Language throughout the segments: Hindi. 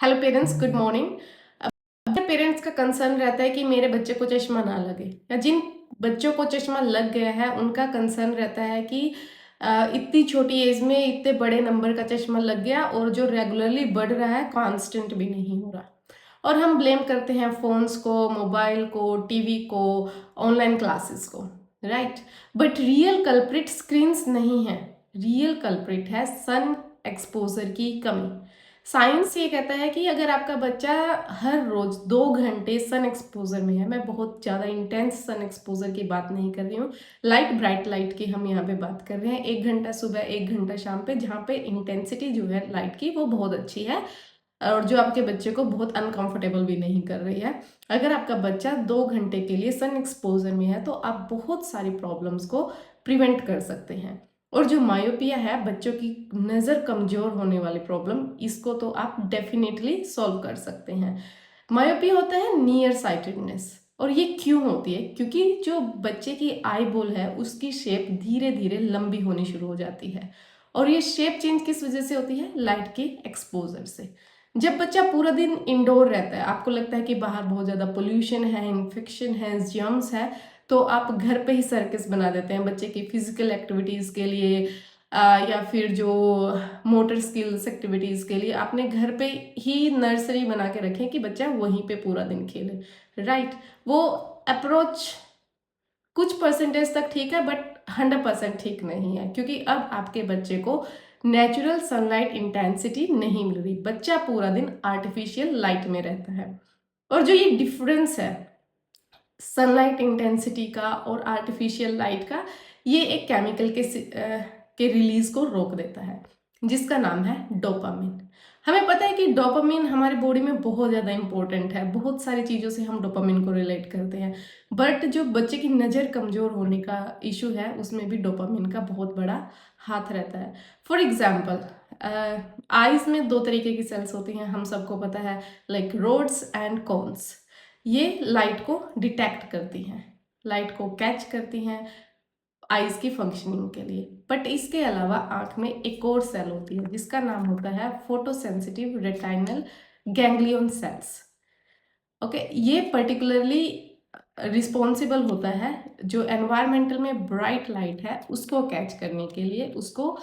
Hello parents, good morning. अपने पेरेंट्स का कंसर्न रहता है कि मेरे बच्चे को चश्मा ना लगे, या जिन बच्चों को चश्मा लग गया है उनका कंसर्न रहता है कि इतनी छोटी एज में इतने बड़े नंबर का चश्मा लग गया और जो रेगुलरली बढ़ रहा है, कांस्टेंट भी नहीं हो रहा। और हम ब्लेम करते हैं फोन्स को, मोबाइल को, टीवी को, ऑनलाइन क्लासेस को, right. But real culprit screens नहीं है, रियल कल्प्रिट है सन एक्सपोजर की कमी। साइंस ये कहता है कि अगर आपका बच्चा हर रोज 2 घंटे सन एक्सपोजर में है, मैं बहुत ज़्यादा इंटेंस सन एक्सपोजर की बात नहीं कर रही हूँ, लाइट ब्राइट लाइट की हम यहाँ पे बात कर रहे हैं, 1 घंटा सुबह 1 घंटा शाम पे, जहाँ पे इंटेंसिटी जो है लाइट की वो बहुत अच्छी है और जो आपके बच्चे को बहुत अनकंफर्टेबल भी नहीं कर रही है। अगर आपका बच्चा 2 घंटे के लिए सन एक्सपोजर में है तो आप बहुत सारी प्रॉब्लम्स को प्रिवेंट कर सकते हैं। और जो मायोपिया है, बच्चों की नज़र कमज़ोर होने वाली प्रॉब्लम, इसको तो आप डेफिनेटली सॉल्व कर सकते हैं। मायोपिया होता है नियर साइटेडनेस, और ये क्यों होती है? क्योंकि जो बच्चे की आई बॉल है उसकी शेप धीरे धीरे लंबी होनी शुरू हो जाती है, और ये शेप चेंज किस वजह से होती है? लाइट के एक्सपोजर से। जब बच्चा पूरा दिन इंडोर रहता है, आपको लगता है कि बाहर बहुत ज़्यादा पोल्यूशन है, इन्फेक्शन है, जर्म्स है, तो आप घर पे ही सर्कस बना देते हैं बच्चे की फिजिकल एक्टिविटीज़ के लिए, या फिर जो मोटर स्किल्स एक्टिविटीज़ के लिए आपने घर पे ही नर्सरी बना के रखें कि बच्चा वहीं पे पूरा दिन खेले, राइट। वो अप्रोच कुछ परसेंटेज तक ठीक है, बट 100% ठीक नहीं है, क्योंकि अब आपके बच्चे को नेचुरल सनलाइट इंटेंसिटी नहीं मिल रही, बच्चा पूरा दिन आर्टिफिशियल लाइट में रहता है। और जो ये डिफरेंस है सनलाइट इंटेंसिटी का और आर्टिफिशियल लाइट का, ये एक केमिकल के रिलीज को रोक देता है, जिसका नाम है डोपामिन। हमें पता है कि डोपामिन हमारे बॉडी में बहुत ज़्यादा इंपॉर्टेंट है, बहुत सारी चीज़ों से हम डोपामिन को रिलेट करते हैं, बट जो बच्चे की नज़र कमज़ोर होने का इशू है उसमें भी डोपामिन का बहुत बड़ा हाथ रहता है। फॉर एग्जाम्पल, आइज़ में 2 तरीके की सेल्स होती हैं, हम सबको पता है, लाइक रोड्स एंड कोन्स। ये लाइट को डिटेक्ट करती हैं, लाइट को कैच करती हैं आईज की फंक्शनिंग के लिए। बट इसके अलावा आंख में एक और सेल होती है जिसका नाम होता है photosensitive retinal ganglion cells. Okay, ये पर्टिकुलरली रिस्पॉन्सिबल होता है जो एनवायरमेंटल में ब्राइट लाइट है उसको कैच करने के लिए, उसको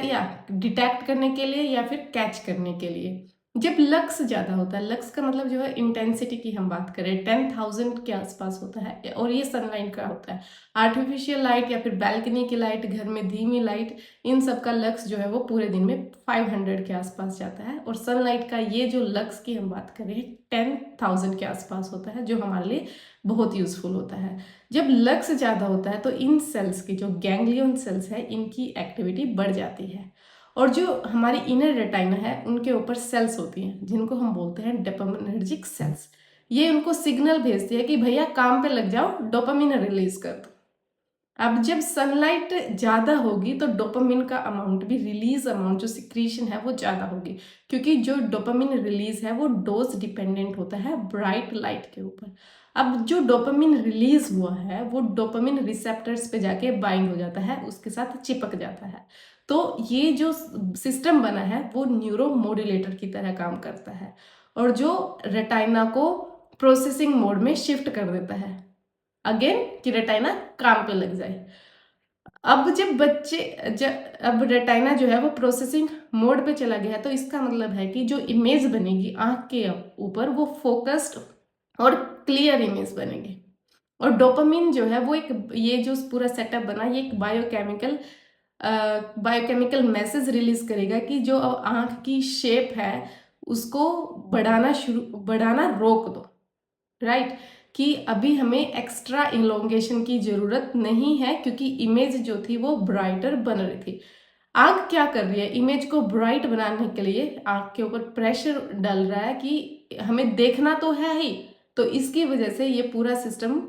या डिटेक्ट करने के लिए या फिर कैच करने के लिए। जब लक्स ज़्यादा होता है, लक्स का मतलब जो है इंटेंसिटी की हम बात करें, 10,000 के आसपास होता है, और ये सनलाइट का होता है। आर्टिफिशियल लाइट या फिर बैल्कनी की लाइट, घर में धीमी लाइट, इन सब का लक्स जो है वो पूरे दिन में 500 के आसपास जाता है, और सनलाइट का ये जो लक्स की हम बात करें 10,000 के आसपास होता है, जो हमारे लिए बहुत यूजफुल होता है। जब लक्स ज़्यादा होता है तो इन सेल्स की जो गैंग्लियन सेल्स है इनकी एक्टिविटी बढ़ जाती है, और जो हमारी इनर रेटाइना है उनके ऊपर सेल्स होती हैं जिनको हम बोलते हैं डोपामिनर्जिक सेल्स। ये उनको सिग्नल भेजती है कि भैया काम पे लग जाओ, डोपामिन रिलीज कर दो। अब जब सनलाइट ज़्यादा होगी तो डोपामिन का अमाउंट भी, रिलीज अमाउंट जो सिक्रीशन है वो ज़्यादा होगी, क्योंकि जो डोपामिन रिलीज है वो डोज डिपेंडेंट होता है ब्राइट लाइट के ऊपर। अब जो डोपामिन रिलीज हुआ है वो डोपामिन रिसेप्टर्स पे जाके बाइंड हो जाता है, उसके साथ चिपक जाता है। तो ये जो सिस्टम बना है वो न्यूरो मोड्यूलेटर की तरह काम करता है, और जो रेटाइना को प्रोसेसिंग मोड में शिफ्ट कर देता है, अगेन कि रेटाइना काम पे लग जाए। अब अब रेटाइना जो है वो प्रोसेसिंग मोड पे चला गया है, तो इसका मतलब है कि जो इमेज बनेगी आंख के ऊपर वो फोकस्ड और क्लियर इमेज बनेगी। और डोपामिन जो है वो एक, ये जो पूरा सेटअप बना, ये एक बायोकेमिकल मैसेज रिलीज करेगा कि जो आंख की शेप है उसको बढ़ाना रोक दो, राइट। कि अभी हमें एक्स्ट्रा इलोंगेशन की ज़रूरत नहीं है, क्योंकि इमेज जो थी वो ब्राइटर बन रही थी। आंख क्या कर रही है? इमेज को ब्राइट बनाने के लिए आंख के ऊपर प्रेशर डाल रहा है कि हमें देखना तो है ही, तो इसकी वजह से ये पूरा सिस्टम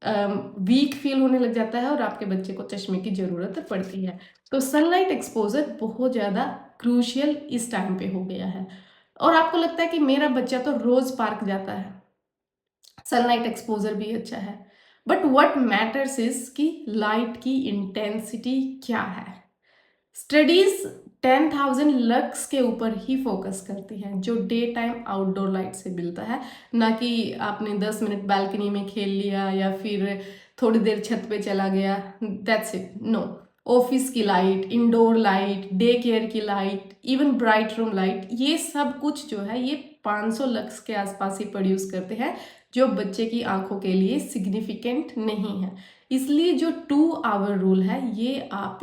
वीक फील होने लग जाता है और आपके बच्चे को चश्मे की ज़रूरत पड़ती है। तो सनलाइट एक्सपोजर बहुत ज़्यादा क्रूशियल इस टाइम पे हो गया है। और आपको लगता है कि मेरा बच्चा तो रोज़ पार्क जाता है, सनलाइट एक्सपोजर भी अच्छा है, बट व्हाट मैटर्स इज कि लाइट की इंटेंसिटी क्या है। स्टडीज 10,000 लक्स के ऊपर ही फोकस करती हैं, जो डे टाइम आउटडोर लाइट से मिलता है, ना कि आपने 10 मिनट बालकनी में खेल लिया या फिर थोड़ी देर छत पे चला गया, दैट्स इट। नो, ऑफिस की light, indoor light, day care की light, even bright room light, ये सब कुछ जो है ये 500 लक्स के आसपास ही प्रोड्यूस करते हैं, जो बच्चे की आंखों के लिए सिग्निफिकेंट नहीं है। इसलिए जो 2 आवर रूल है ये आप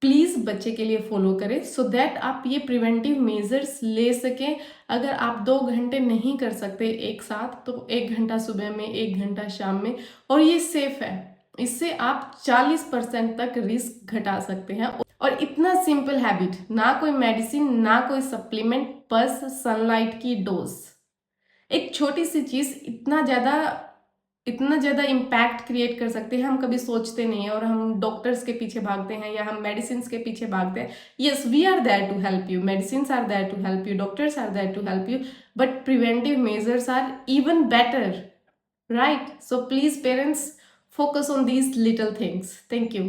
प्लीज़ बच्चे के लिए फॉलो करें, सो दैट आप ये प्रिवेंटिव मेजर्स ले सकें। अगर आप 2 घंटे नहीं कर सकते एक साथ, तो 1 घंटा सुबह में, 1 घंटा शाम में, और ये सेफ है। इससे आप 40% तक रिस्क घटा सकते हैं। और इतना सिंपल हैबिट, ना कोई मेडिसिन, ना कोई सप्लीमेंट, बस सनलाइट की डोज। एक छोटी सी चीज़ इतना ज़्यादा इम्पैक्ट क्रिएट कर सकते हैं, हम कभी सोचते नहीं है और हम डॉक्टर्स के पीछे भागते हैं या हम मेडिसिन के पीछे भागते हैं। Yes, we are there to help you, medicine are there to help you, doctors are there to help you, but preventive measures are even better, right? So please parents, focus on these little things. Thank you.